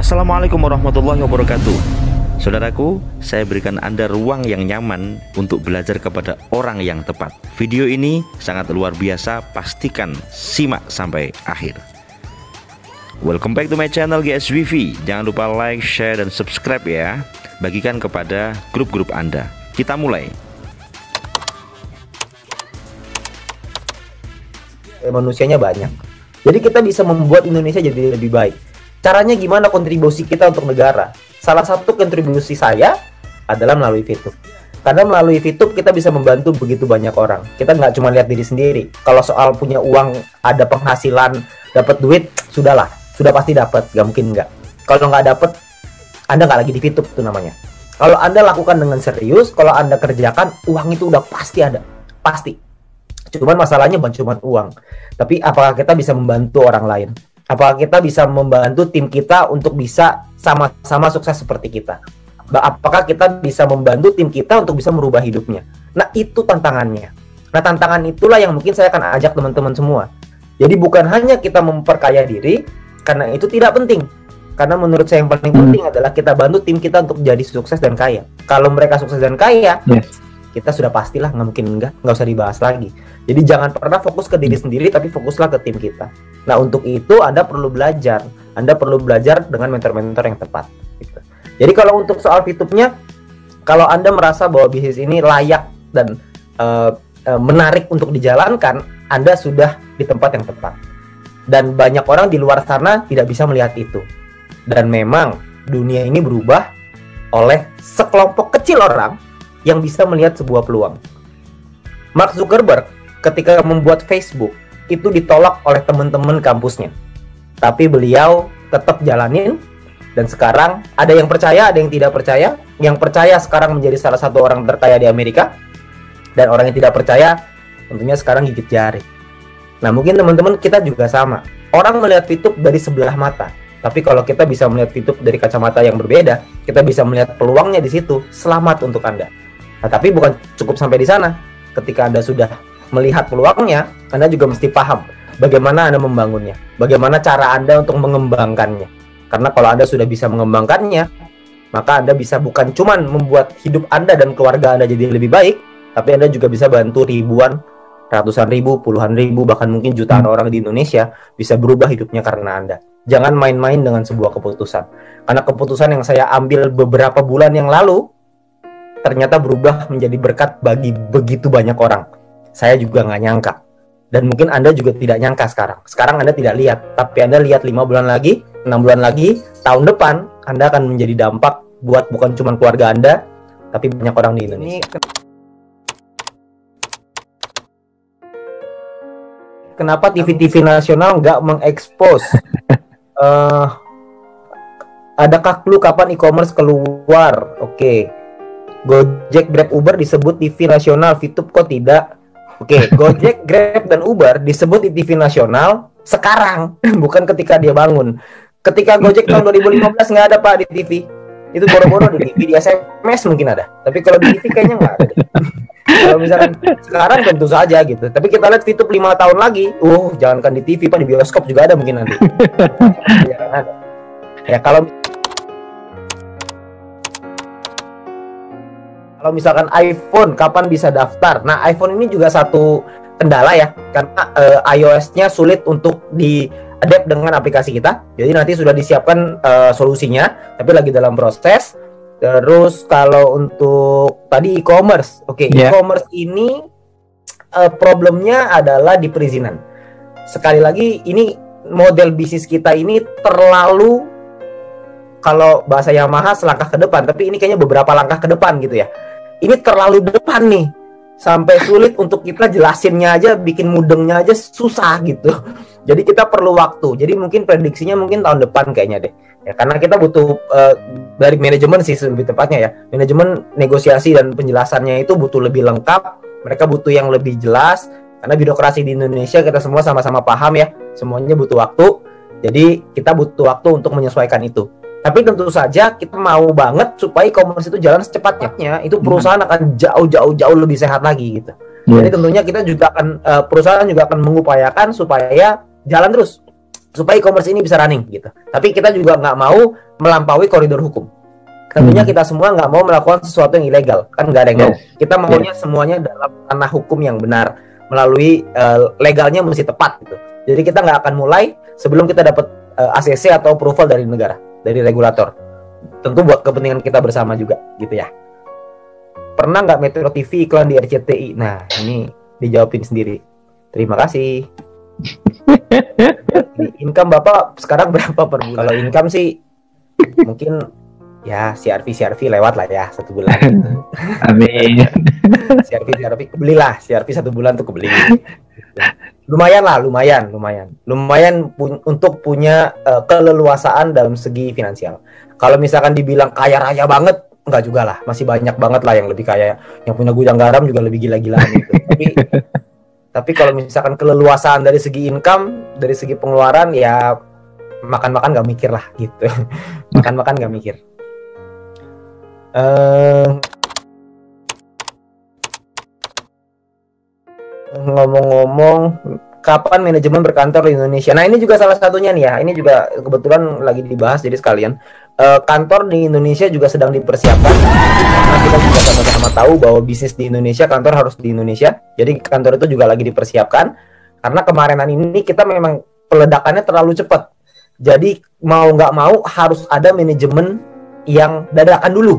Assalamualaikum warahmatullahi wabarakatuh. Saudaraku, saya berikan Anda ruang yang nyaman untuk belajar kepada orang yang tepat. Video ini sangat luar biasa, pastikan simak sampai akhir. Welcome back to my channel GSWV. Jangan lupa like, share, dan subscribe ya. Bagikan kepada grup-grup Anda. Kita mulai. Manusianya banyak, jadi kita bisa membuat Indonesia jadi lebih baik. Caranya gimana kontribusi kita untuk negara? Salah satu kontribusi saya adalah melalui VTube. Karena melalui VTube kita bisa membantu begitu banyak orang. Kita nggak cuma lihat diri sendiri. Kalau soal punya uang, ada penghasilan, dapat duit, sudahlah, sudah pasti dapat, nggak mungkin nggak. Kalau nggak dapat, Anda nggak lagi di VTube itu namanya. Kalau Anda lakukan dengan serius, kalau Anda kerjakan, uang itu udah pasti ada, pasti. Cuman masalahnya bukan cuma uang, tapi apakah kita bisa membantu orang lain? Apakah kita bisa membantu tim kita untuk bisa sama-sama sukses seperti kita? Apakah kita bisa membantu tim kita untuk bisa merubah hidupnya? Nah, itu tantangannya. Nah, tantangan itulah yang mungkin saya akan ajak teman-teman semua. Jadi bukan hanya kita memperkaya diri, karena itu tidak penting. Karena menurut saya yang paling penting adalah kita bantu tim kita untuk jadi sukses dan kaya. Kalau mereka sukses dan kaya, kita sudah pastilah, nggak mungkin nggak usah dibahas lagi. Jadi jangan pernah fokus ke diri sendiri, tapi fokuslah ke tim kita. Nah, untuk itu Anda perlu belajar. Anda perlu belajar dengan mentor-mentor yang tepat gitu. Jadi kalau untuk soal VTube-nya, kalau Anda merasa bahwa bisnis ini layak dan menarik untuk dijalankan, Anda sudah di tempat yang tepat. Dan banyak orang di luar sana tidak bisa melihat itu. Dan memang dunia ini berubah oleh sekelompok kecil orang yang bisa melihat sebuah peluang. Mark Zuckerberg ketika membuat Facebook itu ditolak oleh teman-teman kampusnya, tapi beliau tetap jalanin. Dan sekarang ada yang percaya, ada yang tidak percaya. Yang percaya sekarang menjadi salah satu orang terkaya di Amerika, dan orang yang tidak percaya tentunya sekarang gigit jari. Nah, mungkin teman-teman kita juga sama. Orang melihat VTube dari sebelah mata, tapi kalau kita bisa melihat VTube dari kacamata yang berbeda, kita bisa melihat peluangnya di situ. Selamat untuk Anda. Nah, tapi bukan cukup sampai di sana. Ketika Anda sudah melihat peluangnya, Anda juga mesti paham bagaimana Anda membangunnya, bagaimana cara Anda untuk mengembangkannya. Karena kalau Anda sudah bisa mengembangkannya, maka Anda bisa bukan cuma membuat hidup Anda dan keluarga Anda jadi lebih baik, tapi Anda juga bisa bantu ribuan, ratusan ribu, puluhan ribu, bahkan mungkin jutaan orang di Indonesia bisa berubah hidupnya karena Anda. Jangan main-main dengan sebuah keputusan. Karena keputusan yang saya ambil beberapa bulan yang lalu ternyata berubah menjadi berkat bagi begitu banyak orang. Saya juga nggak nyangka. Dan mungkin Anda juga tidak nyangka sekarang. Sekarang Anda tidak lihat, tapi Anda lihat 5 bulan lagi, 6 bulan lagi, tahun depan Anda akan menjadi dampak buat bukan cuma keluarga Anda, tapi banyak orang di Indonesia. Kenapa TV-TV nasional nggak mengekspos? Adakah clue kapan e-commerce keluar? Oke. Gojek, Grab, Uber disebut TV nasional, VTube kok tidak? Oke, Gojek, Grab, dan Uber disebut di TV nasional sekarang, bukan ketika dia bangun. Ketika Gojek tahun 2015 nggak ada Pak di TV. Itu boro-boro di TV, di SMS mungkin ada. Tapi kalau di TV kayaknya nggak ada. Kalau misalkan sekarang tentu saja gitu. Tapi kita lihat VTube 5 tahun lagi, jangankan di TV Pak, di bioskop juga ada mungkin nanti. Ya kalau misalkan iPhone kapan bisa daftar? Nah, iPhone ini juga satu kendala ya, karena iOS-nya sulit untuk di-adapt dengan aplikasi kita. Jadi nanti sudah disiapkan solusinya, tapi lagi dalam proses. Terus kalau untuk tadi e-commerce, e-commerce ini problemnya adalah di perizinan. Sekali lagi, ini model bisnis kita ini terlalu, kalau bahasa Yamaha selangkah ke depan, tapi ini kayaknya beberapa langkah ke depan gitu ya. Ini terlalu depan nih, sampai sulit untuk kita jelasinnya aja, bikin mudengnya aja susah gitu. Jadi kita perlu waktu. Jadi mungkin prediksinya mungkin tahun depan kayaknya deh. Ya, karena kita butuh dari manajemen sih lebih tepatnya ya. Manajemen negosiasi dan penjelasannya itu butuh lebih lengkap. Mereka butuh yang lebih jelas. Karena birokrasi di Indonesia kita semua sama-sama paham ya. Semuanya butuh waktu. Jadi kita butuh waktu untuk menyesuaikan itu. Tapi tentu saja kita mau banget supaya e-commerce itu jalan secepatnya. Itu perusahaan akan jauh lebih sehat lagi gitu. Jadi tentunya kita juga akan perusahaan juga akan mengupayakan supaya jalan terus. supaya e-commerce ini bisa running gitu. Tapi kita juga nggak mau melampaui koridor hukum. Tentunya kita semua nggak mau melakukan sesuatu yang ilegal, kan nggak ada yang mau. Kita maunya semuanya dalam ranah hukum yang benar, melalui legalnya mesti tepat gitu. Jadi kita nggak akan mulai sebelum kita dapat ACC atau approval dari negara, dari regulator. Tentu buat kepentingan kita bersama juga gitu ya. Pernah nggak Metro TV iklan di RCTI? Nah, ini dijawabin sendiri. Terima kasih. Income Bapak sekarang berapa per bulan? Kalau income sih mungkin ya CRV lewat lah ya 1 bulan. Amin. CRV belilah CRV 1 bulan tuh kebeli. Lumayan lah, lumayan untuk punya keleluasaan dalam segi finansial. Kalau misalkan dibilang kaya raya banget, enggak juga lah, masih banyak banget lah yang lebih kaya, yang punya gudang garam juga lebih gila-gilaan gitu. Tapi kalau misalkan keleluasaan dari segi income, dari segi pengeluaran ya makan-makan nggak mikir lah gitu. Makan-makan nggak mikir. Ngomong-ngomong, kapan manajemen berkantor di Indonesia? Nah, ini juga salah satunya nih ya. Ini juga kebetulan lagi dibahas, jadi sekalian. Kantor di Indonesia juga sedang dipersiapkan. Karena kita juga sama-sama tahu bahwa bisnis di Indonesia, kantor harus di Indonesia. Jadi kantor itu juga lagi dipersiapkan. Karena kemarinan ini kita memang peledakannya terlalu cepat. Jadi mau nggak mau harus ada manajemen yang dadakan dulu.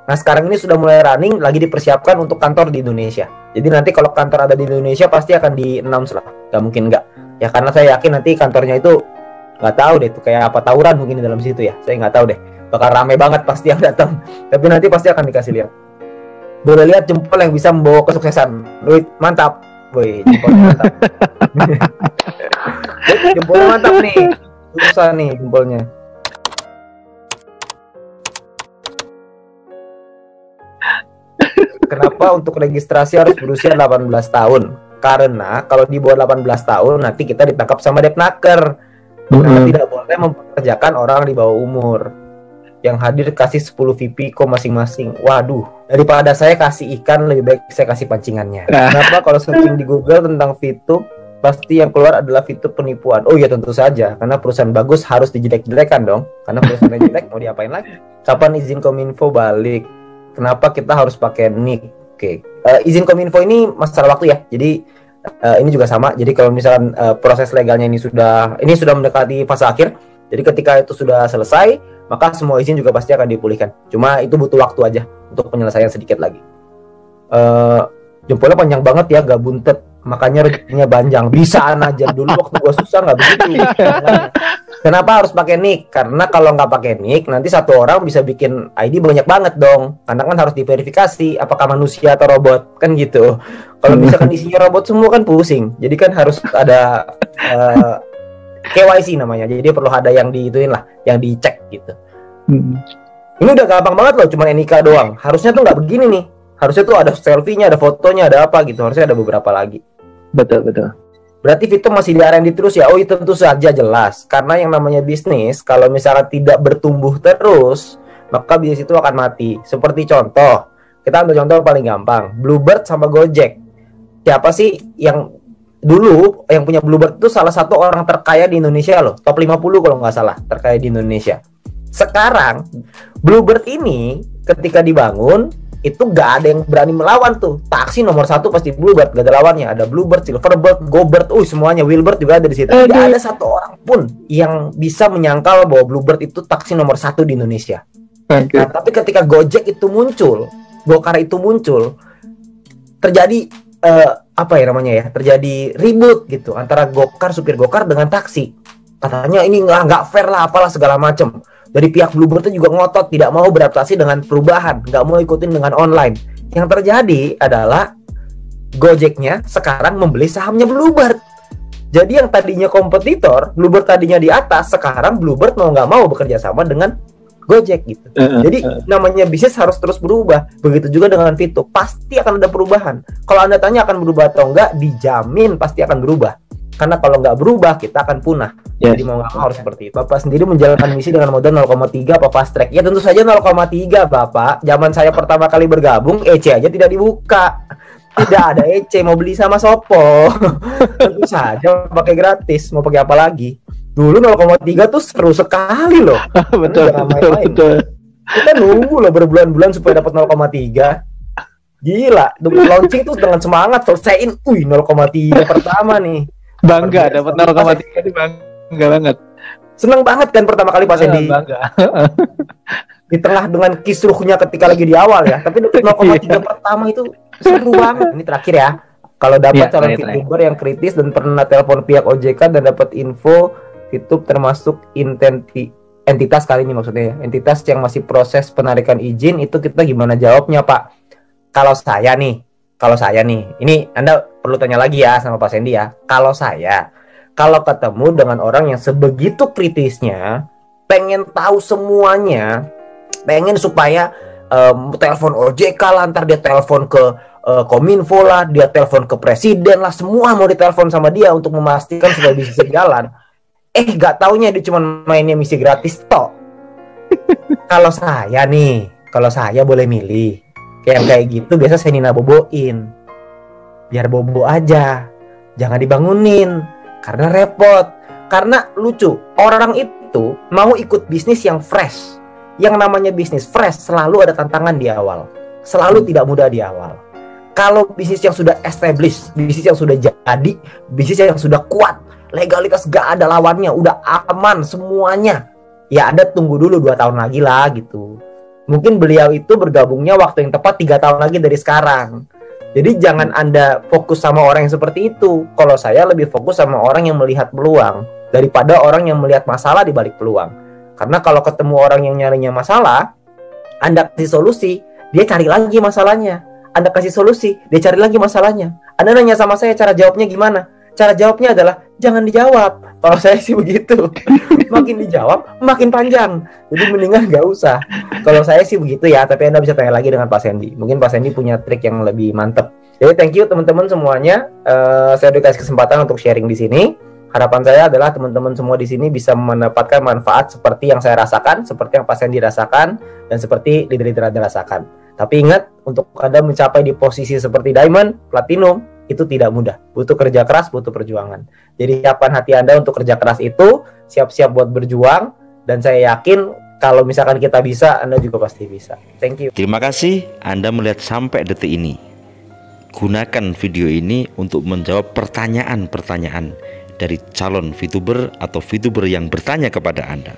Nah, sekarang ini sudah mulai running, lagi dipersiapkan untuk kantor di Indonesia. Jadi nanti kalau kantor ada di Indonesia pasti akan di-announce lah. Nggak mungkin nggak. Ya karena saya yakin nanti kantornya itu nggak tahu deh, itu kayak apa tawuran mungkin di dalam situ ya. Saya nggak tahu deh. Bakal rame banget pasti yang datang. Tapi nanti pasti akan dikasih lihat. Boleh lihat jempol yang bisa membawa kesuksesan. Wih, mantap. Wih, jempolnya mantap. Jempolnya mantap nih. Susah nih jempolnya. Kenapa untuk registrasi harus berusia 18 tahun? Karena kalau di bawah 18 tahun nanti kita ditangkap sama Depnaker. Karena tidak boleh mempekerjakan orang di bawah umur. Yang hadir kasih 10 VP masing-masing. Waduh, daripada saya kasih ikan lebih baik saya kasih pancingannya. Kenapa kalau searching di Google tentang VTube pasti yang keluar adalah VTube penipuan? Oh iya, tentu saja, karena perusahaan bagus harus dijelek-jelekan dong. Karena perusahaan jelek mau diapain lagi? Kapan izin Kominfo balik? Kenapa kita harus pakai nick? Oke. Izin Kominfo ini masalah waktu ya. Jadi ini juga sama. Jadi kalau misalkan proses legalnya ini sudah mendekati fase akhir. Jadi ketika itu sudah selesai, maka semua izin juga pasti akan dipulihkan. Cuma itu butuh waktu aja untuk penyelesaian sedikit lagi. Jempolnya panjang banget ya, gak buntet. Makanya rezekinya panjang. Bisaan aja dulu waktu gua susah nggak begitu. Kenapa harus pakai nick? Karena kalau nggak pakai nick, nanti satu orang bisa bikin ID banyak banget dong. Karena kan harus diverifikasi apakah manusia atau robot, kan gitu. Kalau misalkan isinya robot semua kan pusing. Jadi kan harus ada KYC namanya. Jadi perlu ada yang diituin lah, yang dicek gitu. Ini udah gampang banget loh, cuma NIK doang. Harusnya tuh nggak begini nih. Harusnya tuh ada selfie-nya, ada fotonya, ada apa gitu. Harusnya ada beberapa lagi. Betul. Berarti Vito masih di R&D terus ya? Oh itu tentu saja jelas. Karena yang namanya bisnis, kalau misalnya tidak bertumbuh terus, maka bisnis itu akan mati. Seperti contoh, kita ambil contoh paling gampang, Bluebird sama Gojek. Siapa sih yang dulu yang punya Bluebird itu salah satu orang terkaya di Indonesia loh. Top 50 kalau nggak salah, terkaya di Indonesia. Sekarang, Bluebird ini ketika dibangun, itu gak ada yang berani melawan tuh. Taksi nomor 1 pasti Bluebird, gak ada lawannya. Ada Bluebird, Silverbird, GoBird, semuanya. Wheelbird juga ada di situ. Tidak ada satu orang pun yang bisa menyangkal bahwa Bluebird itu taksi nomor 1 di Indonesia. Nah, tapi ketika Gojek itu muncul, Gokar itu muncul, terjadi terjadi ribut gitu antara supir Gokar dengan taksi. Katanya ini nggak fair lah, apalah segala macam. Dari pihak Bluebird itu juga ngotot, tidak mau beradaptasi dengan perubahan, nggak mau ikutin dengan online. Yang terjadi adalah Gojeknya sekarang membeli sahamnya Bluebird. Jadi yang tadinya kompetitor, Bluebird tadinya di atas, sekarang Bluebird mau nggak mau bekerja sama dengan Gojek gitu. Jadi namanya bisnis harus terus berubah. Begitu juga dengan Vito, pasti akan ada perubahan. Kalau Anda tanya akan berubah atau enggak, dijamin pasti akan berubah. Karena kalau nggak berubah, kita akan punah. Jadi mau nggak mau harus seperti itu. Bapak sendiri menjalankan misi dengan modal 0,3 apa fast track? Ya tentu saja 0,3 Bapak. Zaman saya pertama kali bergabung, EC aja tidak dibuka. Tidak ada EC, mau beli sama Sopo. Tentu saja pakai gratis, mau pakai apa lagi? Dulu 0,3 tuh seru sekali loh. Betul, Jangan betul, main-main. betul. Kita nunggu loh berbulan-bulan supaya dapat 0,3. Gila, launching tuh dengan semangat selesaiin, 0,3 pertama nih. Bangga Luar dapat biasa. 0,3 itu bangga banget. Seneng banget kan pertama kali Pak Sandy Bangga. di tengah dengan kisruhnya ketika lagi di awal ya. Tapi dapat 0,3 pertama itu seru banget. Ini terakhir ya. Kalau dapat Iya, calon terakhir. VTuber yang kritis dan pernah telepon pihak OJK dan dapat info VTube termasuk entitas kali ini maksudnya ya. Entitas yang masih proses penarikan izin itu kita gimana jawabnya Pak? Kalau saya nih, ini Anda perlu tanya lagi ya sama Pak Sandy ya. Kalau ketemu dengan orang yang sebegitu kritisnya, pengen tahu semuanya, pengen supaya telepon OJK lah, ntar dia telepon ke Kominfo lah, dia telepon ke presiden lah, semua mau ditelepon sama dia untuk memastikan supaya bisa jalan. Gak taunya dia cuma mainnya misi gratis toh. Kalau saya boleh milih, kayak gitu biasa saya Nina boboin, biar bobo aja, jangan dibangunin, karena repot, karena lucu. Orang itu mau ikut bisnis yang fresh. Yang namanya bisnis fresh selalu ada tantangan di awal, selalu tidak mudah di awal. Kalau bisnis yang sudah established, bisnis yang sudah jadi, bisnis yang sudah kuat, legalitas gak ada lawannya, udah aman semuanya, ya Anda tunggu dulu 2 tahun lagi lah gitu. Mungkin beliau itu bergabungnya waktu yang tepat 3 tahun lagi dari sekarang. Jadi jangan Anda fokus sama orang yang seperti itu. Kalau saya lebih fokus sama orang yang melihat peluang daripada orang yang melihat masalah di balik peluang. Karena kalau ketemu orang yang nyarinya masalah, Anda kasih solusi, dia cari lagi masalahnya. Anda kasih solusi, dia cari lagi masalahnya. Anda nanya sama saya cara jawabnya gimana? Cara jawabnya adalah jangan dijawab. Kalau saya sih begitu. Makin dijawab, makin panjang. Jadi mendingan nggak usah. Kalau saya sih begitu ya. Tapi Anda bisa tanya lagi dengan Pak Sandy. Mungkin Pak Sandy punya trik yang lebih mantep. Jadi thank you teman-teman semuanya. Saya udah kasih kesempatan untuk sharing di sini. Harapan saya adalah teman-teman semua di sini bisa mendapatkan manfaat seperti yang saya rasakan, seperti yang Pak Sandy rasakan, dan seperti leader-leader Anda rasakan. Tapi ingat, untuk Anda mencapai di posisi seperti Diamond, Platinum, itu tidak mudah. Butuh kerja keras, butuh perjuangan. Jadi siapkan hati Anda untuk kerja keras itu, siap-siap buat berjuang, dan saya yakin kalau misalkan kita bisa, Anda juga pasti bisa. Thank you. Terima kasih Anda melihat sampai detik ini. Gunakan video ini untuk menjawab pertanyaan-pertanyaan dari calon VTuber atau VTuber yang bertanya kepada Anda.